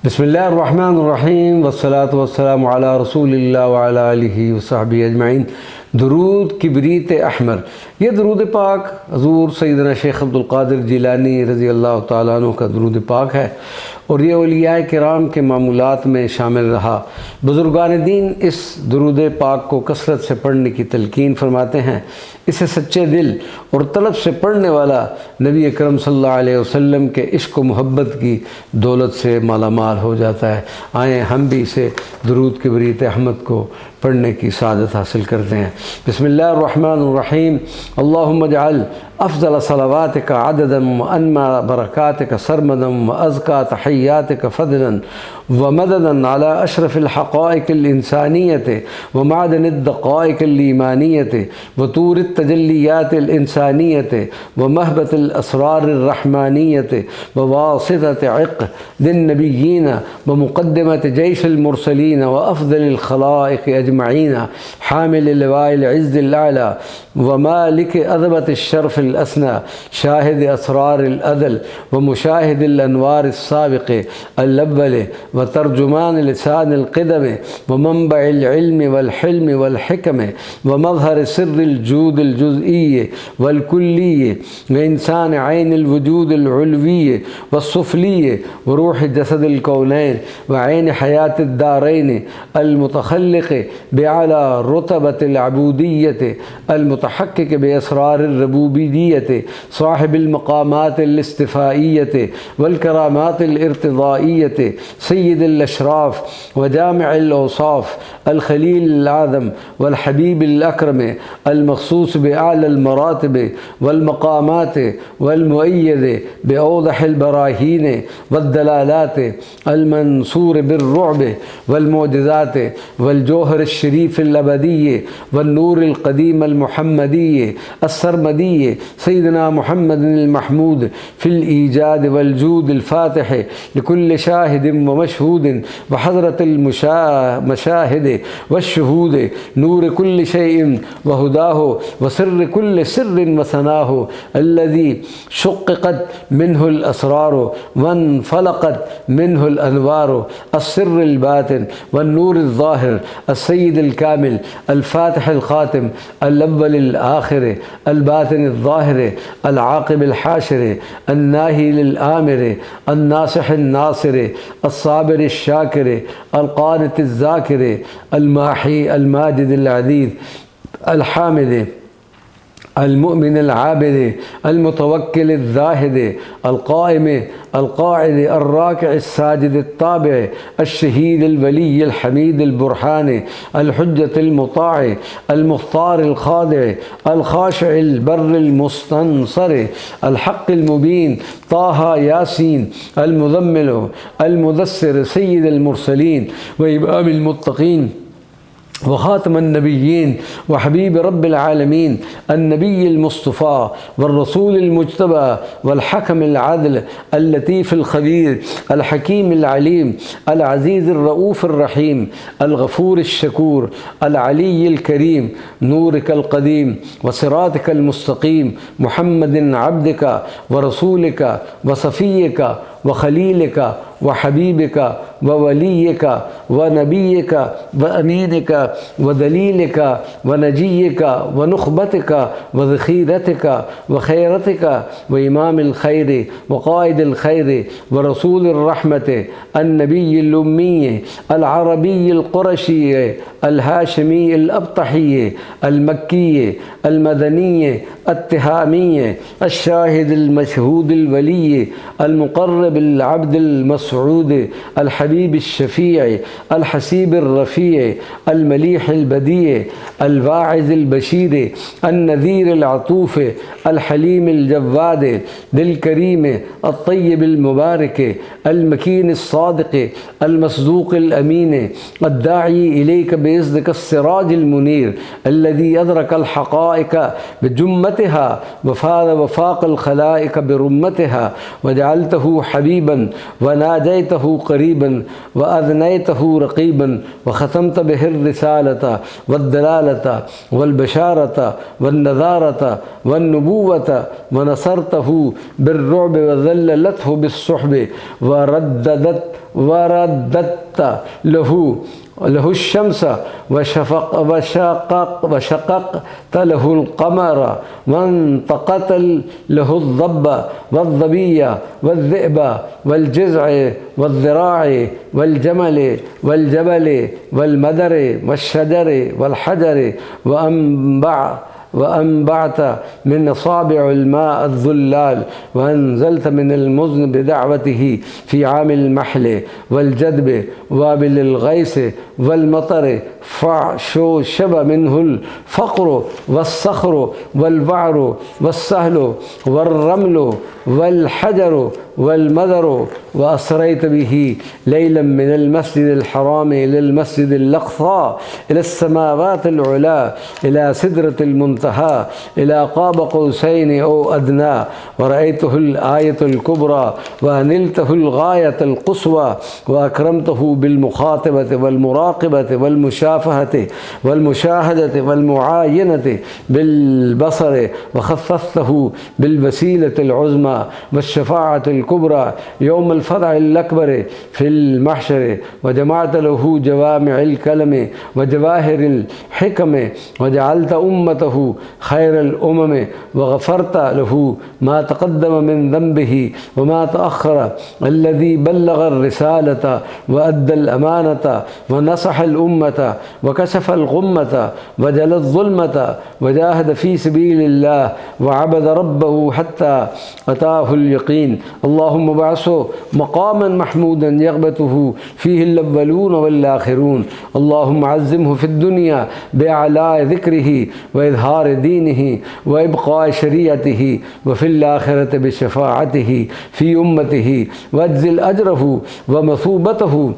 बिस्मिल्लाहिर्रहमानिर्रहीम वस्सलातु वस्सलामु अला रसूलिल्लाह व अला आलिहि व सहबिहि अजमईन। दुरूद किबरीत अहमर, ये दुरूद पाक हज़ूर सैयदना शेख अब्दुल क़ादिर जिलानी रज़ी अल्लाह तआला अन्हु का दुरूद पाक है और ये औलियाए किराम के मामूलात में शामिल रहा। बुज़ुर्गान दीन इस दुरूद पाक को कसरत से पढ़ने की तलकीन फरमाते हैं। इसे सच्चे दिल और तलब से पढ़ने वाला नबी अकरम सल्लल्लाहु अलैहि वसल्लम के इश्क व मोहब्बत की दौलत से मालामाल हो जाता है। आएँ हम भी इसे दुरूद किबरीत अहमद को पढ़ने की सादत हासिल करते हैं। बिस्मिल्लाहिर्रहमानिर्रहीम। अल्लाहुम्मा जअल अफ़ज़ल सलावातिका अददन व अन्मा बरकातिका सरमदन व अज़का तहिय्यातिका फ़ज़लन व मददन अला अशरफ़िल हक़ाइक़िल इंसानियति व मादनिद दक़ाइक़िल ईमानियति व तूरित तजल्लियातिल इंसानियति व महबतिल असरारिर रहमानियति व वासितति इक़दिन नबिय्यीन व मुक़द्दिमति जैशिल मुरसलीन व अफ़ज़लिल ख़लाइक़ अजमईन हामिल लिवाइल इज़्ज़िल आला व मालिक अज़मतिश शरफ़िल असना शाहिद असरारिल अदल व मुशाहिदिल अनवारिस साबिक़ अल अव्वल व तर्जुमान लिसानिल क़िदम व मंबइल इल्म वल हिल्म वल हिकम व मज़हर सिर्रिल जूदिल जुज़ई वल कुल्ली व इंसान ऐनिल वजूदिल उलवी व सुफ़ली व रूह जसदिल कौनैन व ऐन हयातिद दारैन अल मुतख़ल्लिक़ बिअला रुतबतिल अबूदिय्यत अल मुतहक्किक बिअसरारिर रबूबिय्यत साहिबिल मक़ामातिल इस्तिफ़ाइय्यत वल करामातिल इर्तिज़ाइय्यत सय्यिदिल अशराफ़ व जामिउल औसाफ़ अल ख़लील आज़म वल हबीबिल अकरम अल मख़सूस बिअअल मरातिब वल मक़ामात वल मुअय्यद बिअौदहिल बराहीन वद दलालात अल मंसूर बिर्रुअब वल मुअजिज़ात वल जौहर शरीफ़िल अबदी वल नूरिल क़दीम अल मुहम्मदी अस्सरमदी सय्यदना मुहम्मदिल महमूद फ़िल ईजाद वल जूद अल फ़ातिह लिकुल्लि शाहिदिन व मशहूदिन व हज़रतिल मशाहिद व शुहूद नूर कुल्लि शैइन व हुदाहु व सिर्र कुल्लि सिर्रिन व सनाहु अल्लज़ी शुक़्क़त मिन्हुल असरारु वन्फ़लक़त मिन्हुल अनवारु अस्सिर्रुल बातिन व नूरुल ज़ाहिर अस्सय्यिदुल कामिल अल फ़ातिहुल ख़ातिम अल अव्वलिल आख़िर अल बातिनिल ज़ाहिर अल आक़िबिल हाशिर अन नाही लिल आमिर अन नासिहिन नासिर अस्साबिर शाकिर अल क़ानितिज़ ज़ाकिर अल माही अल माजिदिल अज़ीज़ अल हामिद अल मुमिनिल आबिद अल मुतवक्किल ज़ाहिद अल क़ाइम अल क़ाइद अर राकिअस साजिद ताबिअ अल शहीद अल वली अल हमीद अल बुरहान अल हुज्जत अल मुताअ अल मुख्तार अल खादिअ अल खाशिअ अल बर्र अल मुस्तनसर अल हक़ अल मुबीन ताहा यासीन अल मुज़म्मिल अल मुदस्सिर सय्यिद अल मुरसलीन व इमाम अल मुत्तक़ीन व ख़ातमुन नबिय्यीन व हबीब रब्बिल आलमीन अन्नबिय्युल मुस्तफ़ा व रसूलुल मुज्तबा वल हकमुल अदल अल लतीफ़ुल ख़बीर अल हकीमुल अलीम अल अज़ीज़ुर रऊफ़ुर रहीम अल गफ़ूरुश शकूर अल अलीयुल करीम नूरुकल क़दीम व सिरातिकल मुस्तक़ीम मुहम्मदिन अब्दिका व रसूलिका व सफ़िय्यिका व ख़लीलिका व हबीबिका व वलीयिका व नबीयिका व अमीनिका व दलीलिका व नजीयिका व नुख़बतिका व ज़ख़ीरतिका व खैरतिका व इमामिल खैर व क़ाइदिल खैर व रसूलिर रहमत अन्नबिय्युल उम्मी अल अरबिय्युल क़ुरशी अल हाशिमी अल अब्तही अल मक्की अल मदनी अत्तिहामी अश्शाहिदुल मशहूदुल वली अल मुक़र्रब अल अब्दुल मसऊद अल हबीब शफ़ी अल हसीब रफ़ी अल मलीह अल बदी अल वाइज़ अल बशीर अन नज़ीर अल अतूफ़ अल हलीम अल जव्वाद दिल करीम अल तय्यब अल मुबारक अल मकीन अल सादिक़ अल मस्दूक़ अल अमीन अद दाई इलैका बिइज़्निका अस्सिराज अल मुनीर अल्लज़ी अदरक अल हक़ाइक़ बिजुम्मतिहा व फ़ाज़ व फ़ाक़ अल ख़लाइक़ बिरुम्मतिहा व जअलतहु हबीबन व नाजैतहु क़रीबन व अज़नैतहु रक़ीबन व ख़तमत बिहिर रिसालत वद्दलालत वल्बशारत वन्नज़ारत वन्नुबुव्वत व नसरतहु बिर्रुअब व ज़ल्ललतहु बिस्सुहब व रद्ददत ورددت له الشمس وشققت له القمر وانطقت له الضب والظبي والذئب والجزع والذراع والجمل والجبل والمدر والشجر والحجر وأنبعت من أصابع الماء الظلال وأنزلت من المزن بدعوته في عام المحل والجدب وابل الغيث والمطر فشب منه الفقر والصخر والبعر والسهل والرمل والحجر والمدر وأسريت به ليلا من المسجد الحرام إلى المسجد الأقصى إلى السماوات العلى إلى سدرة المنتهى إلى قاب قوسين أو أدنى ورأيته الآية الكبرى وأنلته الغاية القصوى وأكرمته بالمخاطبة والمراقبة والمشافهة والمشاهدة والمعاينة بالبصر وخصصته بالوسيلة العظمى والشفاعة الكبرى يوم الفضع الأكبر في المحشر وجمعت له جوامع الكلم وجواهر الحكم وجعلت أمته خير الأمم وغفرت له ما تقدم من ذنبه وما تأخر الذي بلغ الرسالة وأدى الأمانة ونصح الأمة وكشف الغمة وجل الظلمة وجاهد في سبيل الله وعبد ربه حتى أتاه اليقين اللهم بعثه مقاما محمودا يغبطه فيه الأولون والآخرون اللهم عزمه في الدنيا بأعلى ذكره وإظهار دينه وإبقاء شريعته وفي الآخرة بشفاعته في أمته واجزل أجره ومثوبته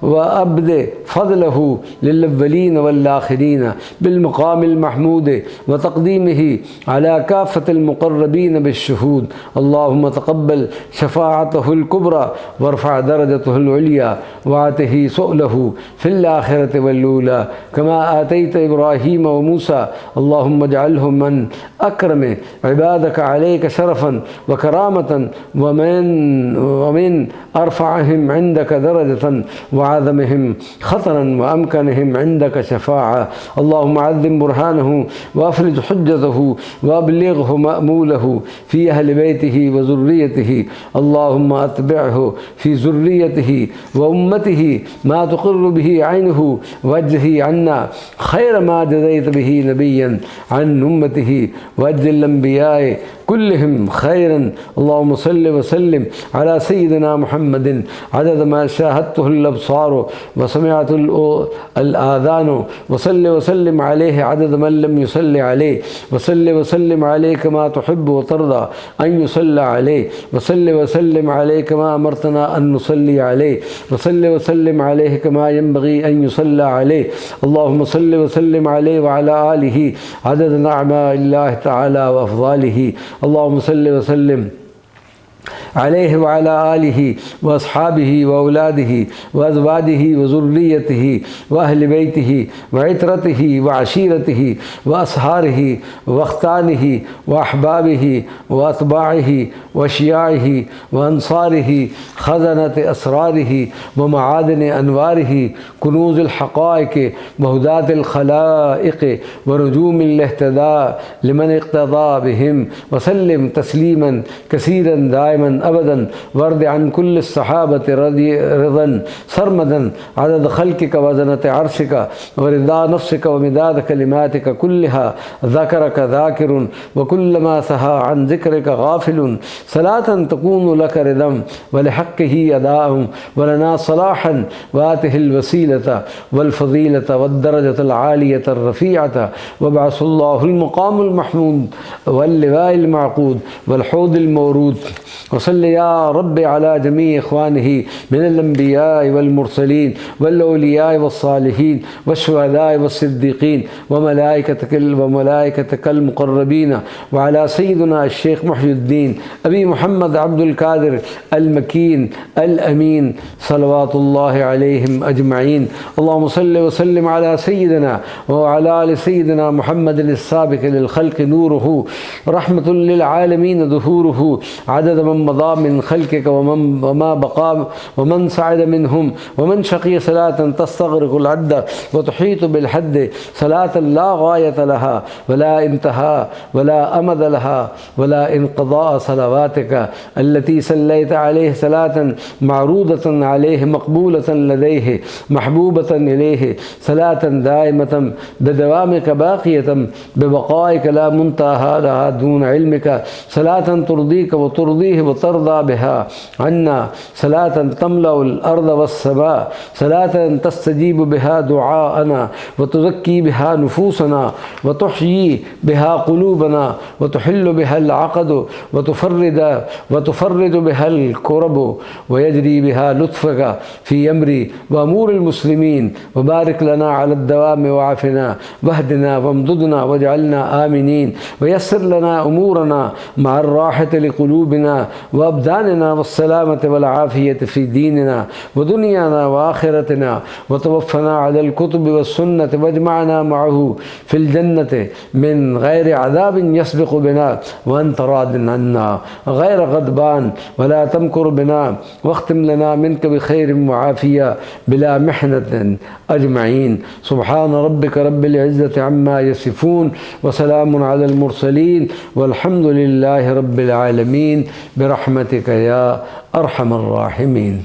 وأبد فضله للأولين والآخرين بالمقام المحمود وتقديمه على كافة المقربين بالشهود اللهم تقبل شفاعته الكبرى وارفع درجته العليا وآته سؤله في الآخرة والأولى كما آتيت إبراهيم وموسى اللهم اجعلهم من أكرم عبادك عليك شرفا وكرامة ومن أرفعهم عندك درجة وعظمهم خطرا وأمكنهم عندك شفاعة اللهم عظم برهانه وأفرج حجته وأبلغه مأموله في أهل بيته وذريته اللهم أتبعه في ذريته وأمته ما تقر به عينه واجزه عنا خير ما جزيت به نبيا عن أمته واجزل الأنبياء كلهم خيرا اللهم صل وسلم على سيدنا محمد عدد ما شاهدته الأبصار وسمعت الآذان وصل وسلم عليه عدد من لم يصل عليه وصل وسلم عليه كما تحب وترضى أن يصلى عليه وصل وسلم عليه كما أمرتنا أن نصلي عليه وصل وسلم عليه كما ينبغي أن يصلى عليه اللهم صل وسلم عليه وعلى آله عدد نعماء الله تعالى وأفضاله اللهم صل وسلم عليه وعلى آله وأصحابه وأولاده وأزواجه وذريته وأهل بيته وعترته وعشيرته وأصهاره وأختانه وأحبابه وأتباعه وشياعه وأنصاره خزنة أسراره ومعادن أنواره كنوز الحقائق وهداة الخلائق ونجوم الاهتداء لمن اقتضى بهم وسلم تسليما كثيرا دائما أبدا وارض عن كل الصحابة رضا سرمدا عدد خلقك وزنة عرشك ورضا نفسك ومداد كلماتك كلها ذكرك ذاكر وكلما سهى عن ذكرك غافل صلاة تكون لك رضا ولحقه أداء ولنا صلاحا وآته الوسيلة والفضيلة والدرجة العالية الرفيعة وبعث الله المقام المحمود واللواء المعقود والحوض المورود وصل يا رب على جميع إخوانه من الأنبياء والمرسلين والأولياء والصالحين والشهداء والصديقين وملائكتك المقربين وعلى سيدنا الشيخ محي الدين أبي محمد عبد القادر المكين الأمين صلوات الله عليهم أجمعين اللهم صل وسلم على سيدنا وعلى آل سيدنا محمد السابق للخلق نوره رحمة للعالمين ظهوره عدد بمن مضى من خلقك وما بقى ومن صعد منهم ومن شقي صلاة تستغرق العد وتحيط بالحد صلاة لا غاية لها ولا انتهى ولا أمد لها ولا انقضاء صلواتك التي صليت عليه صلاة معروضة عليه مقبولة لديه محبوبة إليه صلاة دائمة بدوامك باقية ببقائك لا منتهى لها دون علمك صلاة ترضيك وترضيه وترضى بها عنا صلاة تملأ الأرض والسماء صلاة تستجيب بها دعاءنا وتزكي بها نفوسنا وتحيي بها قلوبنا وتحل بها العقد وتفرد بها الكرب ويجري بها لطفك في أمر وأمور المسلمين وبارك لنا على الدوام وعافنا واهدنا وامددنا واجعلنا آمنين ويسر لنا أمورنا مع الراحة لقلوبنا وأبداننا والسلامة والعافية في ديننا ودنيانا وآخرتنا وتوفنا على الكتب والسنة واجمعنا معه في الجنة من غير عذاب يسبق بنا وأنت راض عنا غير غضبان ولا تمكر بنا واختم لنا منك بخير وعافية بلا محنة أجمعين سبحان ربك رب العزة عما يصفون وسلام على المرسلين والحمد لله رب العالمين برحمتك يا أرحم الراحمين.